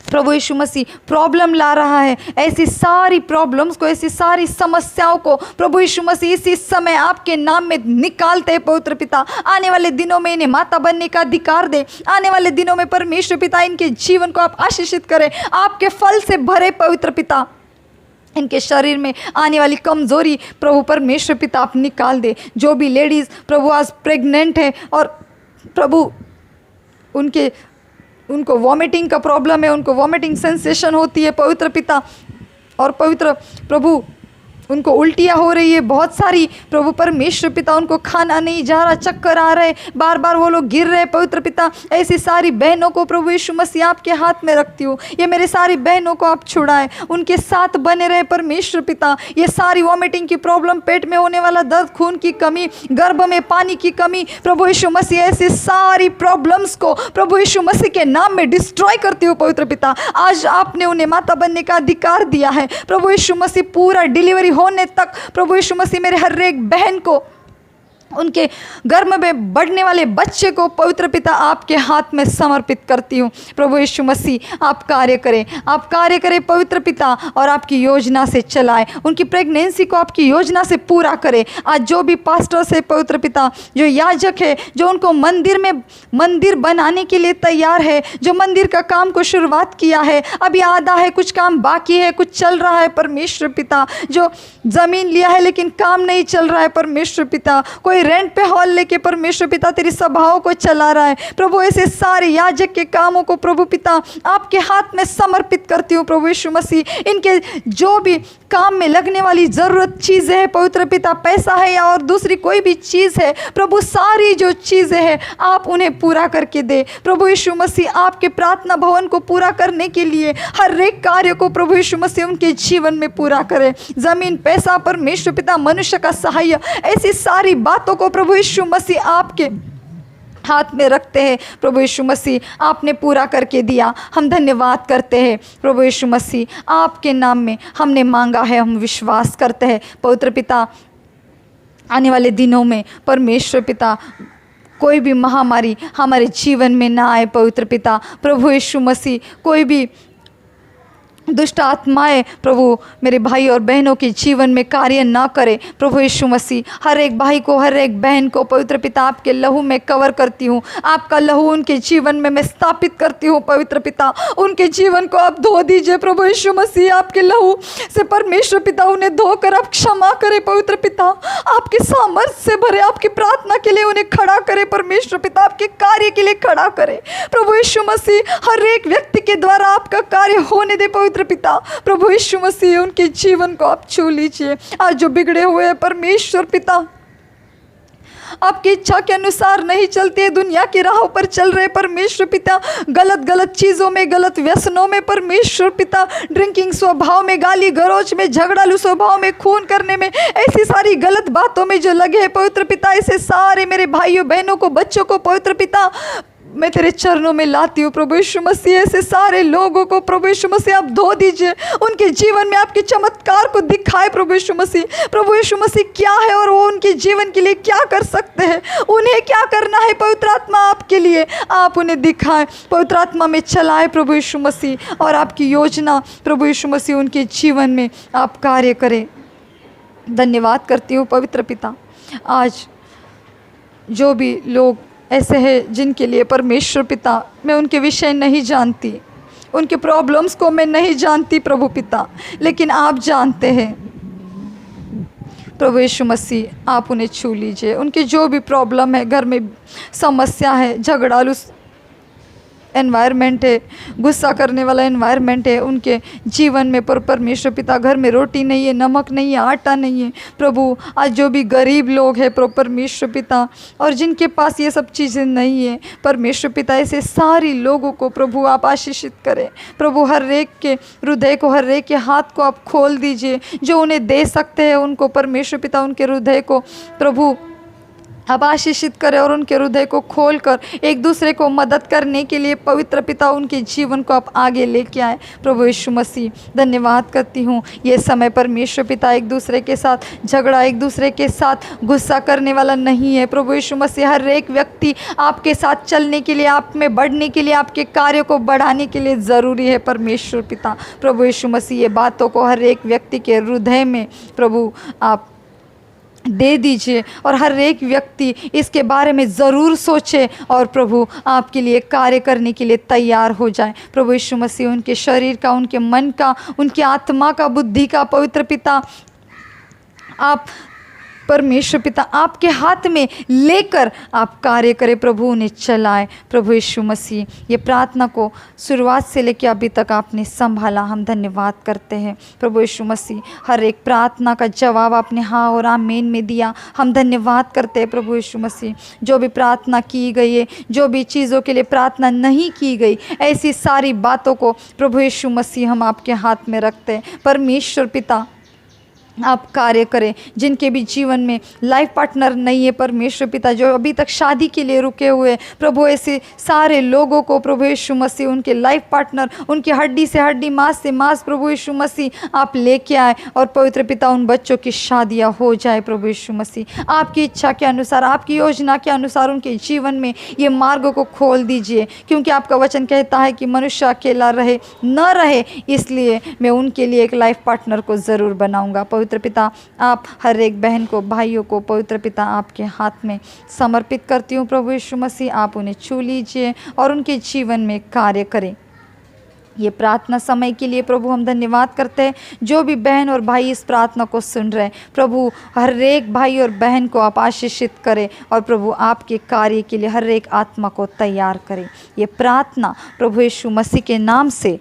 प्रभु यीशु मसीह प्रॉब्लम ला रहा है, ऐसी सारी प्रॉब्लम्स को, ऐसी सारी समस्याओं को प्रभु यीशु मसीह इसी समय आपके नाम में निकालते हैं पवित्र पिता। आने वाले दिनों में इन्हें माता बनने का अधिकार दे। आने वाले दिनों में परमेश्वर पिता इनके जीवन को आप आशीषित करें, आपके फल से भरे पवित्र पिता। इनके शरीर में आने वाली कमज़ोरी प्रभु परमेश्वर पिता आप निकाल दे। जो भी लेडीज़ प्रभु आज प्रेग्नेंट है और प्रभु उनको वॉमिटिंग का प्रॉब्लम है, उनको वॉमिटिंग सेंसेशन होती है पवित्र पिता, और पवित्र प्रभु उनको उल्टियाँ हो रही है बहुत सारी प्रभु परमेश्वर पिता, उनको खाना नहीं जा रहा, चक्कर आ रहे, बार बार वो लोग गिर रहे पवित्र पिता। ऐसी सारी बहनों को प्रभु यीशु मसीह आपके हाथ में रखती हूँ। ये मेरे सारी बहनों को आप छुड़ाएं, उनके साथ बने रहे परमेश्वर पिता। ये सारी वॉमिटिंग की प्रॉब्लम, पेट में होने वाला दर्द, खून की कमी, गर्भ में पानी की कमी प्रभु यीशु मसीह, ऐसी सारी प्रॉब्लम्स को प्रभु यीशु मसीह के नाम में डिस्ट्रॉय करती हूँ पवित्र पिता। आज आपने उन्हें माता बनने का अधिकार दिया है प्रभु यीशु मसीह। पूरा डिलीवरी होने तक प्रभु यीशु मसीह मेरे हर एक बहन को, उनके गर्भ में बढ़ने वाले बच्चे को पवित्र पिता आपके हाथ में समर्पित करती हूँ प्रभु यीशु मसीह। आप कार्य करें, आप कार्य करें पवित्र पिता, और आपकी योजना से चलाएं। उनकी प्रेगनेंसी को आपकी योजना से पूरा करें। आज जो भी पास्टर्स है पवित्र पिता, जो याजक है, जो उनको मंदिर बनाने के लिए तैयार है, जो मंदिर का काम को शुरुआत किया है, अभी आधा है, कुछ काम बाकी है, कुछ चल रहा है परमेश्वर पिता, जो ज़मीन लिया है लेकिन काम नहीं चल रहा है परमेश्वर पिता, कोई रेंट पे हॉल लेके परमेश्वर पिता तेरी सभाओं को चला रहा है प्रभु, ऐसे सारे याजक के कामों को प्रभु पिता आपके हाथ में समर्पित करती हूँ प्रभु यीशु मसीह। इनके जो भी काम में लगने वाली ज़रूरत चीज़ें हैं पवित्र पिता, पैसा है या और दूसरी कोई भी चीज़ है प्रभु, सारी जो चीज़ें हैं आप उन्हें पूरा करके दे प्रभु यीशु मसीह। आपके प्रार्थना भवन को पूरा करने के लिए हर एक कार्य को प्रभु यीशु मसीह उनके जीवन में पूरा करे। ज़मीन, पैसा परमेश्वर पिता, मनुष्य का सहाय, ऐसी सारी बातों को प्रभु यीशु मसीह आपके हाथ में रखते हैं प्रभु यीशु मसीह। आपने पूरा करके दिया, हम धन्यवाद करते हैं प्रभु यीशु मसीह। आपके नाम में हमने मांगा है, हम विश्वास करते हैं पवित्र पिता। आने वाले दिनों में परमेश्वर पिता कोई भी महामारी हमारे जीवन में ना आए पवित्र पिता प्रभु यीशु मसीह। कोई भी दुष्ट आत्माएं प्रभु मेरे भाई और बहनों के जीवन में कार्य ना करे। प्रभु यीशु मसीह हर एक भाई को, हर एक बहन को पवित्र पिता आपके लहू में कवर करती हूँ। आपका लहू उनके जीवन में मैं स्थापित करती हूँ। पवित्र पिता उनके जीवन को आप धो दीजिए। प्रभु यीशु मसीह आपके लहू से परमेश्वर पिता उन्हें धोकर आप क्षमा करें। पवित्र पिता आपके सामर्थ्य से भरे, आपकी प्रार्थना के लिए उन्हें खड़ा करें। परमेश्वर पिता आपके कार्य के लिए खड़ा करें। प्रभु यीशु मसीह हर एक व्यक्ति के द्वारा आपका कार्य होने दे। पवित्र पिता प्रभु यीशु मसीह उनके जीवन को आप छू लीजिए। आज जो बिगड़े हुए हैं परमेश्वर पिता, आपकी इच्छा के अनुसार नहीं चलते, दुनिया की राहों पर चल रहे परमेश्वर पिता, गलत चीज़ों में, गलत व्यसनों में परमेश्वर पिता, ड्रिंकिंग स्वभाव में, गाली गलौज में, झगड़ालू स्वभाव में, खून करने में, ऐसी सारी गलत बातों में जो लगे हैं पवित्र पिता, ऐसे सारे मेरे भाइयों बहनों को, बच्चों को पवित्र पिता मैं तेरे चरणों में लाती हूँ। प्रभु यीशु मसीह ऐसे सारे लोगों को प्रभु यीशु मसीह आप धो दीजिए, उनके जीवन में आपके चमत्कार को दिखाए। प्रभु यीशु मसीह क्या है और वो उनके जीवन के लिए क्या कर सकते हैं, उन्हें क्या करना है। पवित्र आत्मा आपके लिए आप उन्हें दिखाएं, पवित्र आत्मा में चलाए प्रभु यीशु मसीह, और आपकी योजना प्रभु यीशु मसीह उनके जीवन में आप कार्य करें। धन्यवाद करती हूँ पवित्र पिता। आज जो भी लोग ऐसे हैं जिनके लिए परमेश्वर पिता मैं उनके विषय नहीं जानती, उनके प्रॉब्लम्स को मैं नहीं जानती प्रभु पिता, लेकिन आप जानते हैं। प्रभु यीशु मसीह आप उन्हें छू लीजिए। उनके जो भी प्रॉब्लम है, घर में समस्या है, झगड़ालू एनवायरनमेंट है, गुस्सा करने वाला एनवायरनमेंट है उनके जीवन में, पर परमेश्वर पिता घर में रोटी नहीं है, नमक नहीं है, आटा नहीं है प्रभु। आज जो भी गरीब लोग हैं परमेश्वर पिता, और जिनके पास ये सब चीज़ें नहीं है परमेश्वर पिता, ऐसे सारी लोगों को प्रभु आप आशीषित करें। प्रभु हर एक के हृदय को, हर एक के हाथ को आप खोल दीजिए, जो उन्हें दे सकते हैं उनको परमेश्वर पिता, उनके हृदय को प्रभु आप आशीषित करें, और उनके हृदय को खोलकर एक दूसरे को मदद करने के लिए पवित्र पिता उनके जीवन को आप आगे लेके आए। प्रभु यीशु मसीह धन्यवाद करती हूँ। ये समय परमेश्वर पिता एक दूसरे के साथ झगड़ा, एक दूसरे के साथ गुस्सा करने वाला नहीं है। प्रभु यीशु मसीह हर एक व्यक्ति आपके साथ चलने के लिए, आप में बढ़ने के लिए, आपके कार्य को बढ़ाने के लिए ज़रूरी है परमेश्वर पिता। प्रभु यीशु मसीह ये बातों को हर एक व्यक्ति के हृदय में प्रभु आप दे दीजिए, और हर एक व्यक्ति इसके बारे में ज़रूर सोचे और प्रभु आपके लिए कार्य करने के लिए तैयार हो जाए। प्रभु यीशु मसीह उनके शरीर का, उनके मन का, उनकी आत्मा का, बुद्धि का पवित्र पिता आप परमेश्वर पिता आपके हाथ में लेकर आप कार्य करें प्रभु, उन्हें चलाएं। प्रभु यीशु मसीह ये प्रार्थना को शुरुआत से लेकर अभी तक आपने संभाला, हम धन्यवाद करते हैं। प्रभु यीशु मसीह हर एक प्रार्थना का जवाब आपने हाँ और आमीन में दिया, हम धन्यवाद करते हैं। प्रभु यीशु मसीह जो भी प्रार्थना की गई है, जो भी चीज़ों के लिए प्रार्थना नहीं की गई, ऐसी सारी बातों को प्रभु यीशु मसीह हम आपके हाथ में रखते हैं। परमेश्वर पिता आप कार्य करें। जिनके भी जीवन में लाइफ पार्टनर नहीं है परमेश्वर पिता, जो अभी तक शादी के लिए रुके हुए प्रभु, ऐसे सारे लोगों को प्रभु यीशु मसीह उनके लाइफ पार्टनर, उनकी हड्डी से हड्डी, मांस से मांस प्रभु यीशु मसीह आप लेके आए, और पवित्र पिता उन बच्चों की शादियां हो जाए। प्रभु यीशु मसीह आपकी इच्छा के अनुसार, आपकी योजना के अनुसार उनके जीवन में ये मार्ग को खोल दीजिए, क्योंकि आपका वचन कहता है कि मनुष्य अकेला रहे न रहे, इसलिए मैं उनके लिए एक लाइफ पार्टनर को ज़रूर बनाऊँगा। पवित्र पिता आप हर एक बहन को, भाइयों को पवित्र पिता आपके हाथ में समर्पित करती हूँ। प्रभु यीशु मसीह आप उन्हें छू लीजिए और उनके जीवन में कार्य करें। ये प्रार्थना समय के लिए प्रभु हम धन्यवाद करते हैं। जो भी बहन और भाई इस प्रार्थना को सुन रहे हैं प्रभु, हर एक भाई और बहन को आप आशीषित करें, और प्रभु आपके कार्य के लिए हर एक आत्मा को तैयार करें। ये प्रार्थना प्रभु यीशु मसीह के नाम से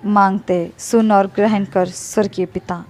मांगते, सुन और ग्रहण कर स्वर्गीय पिता।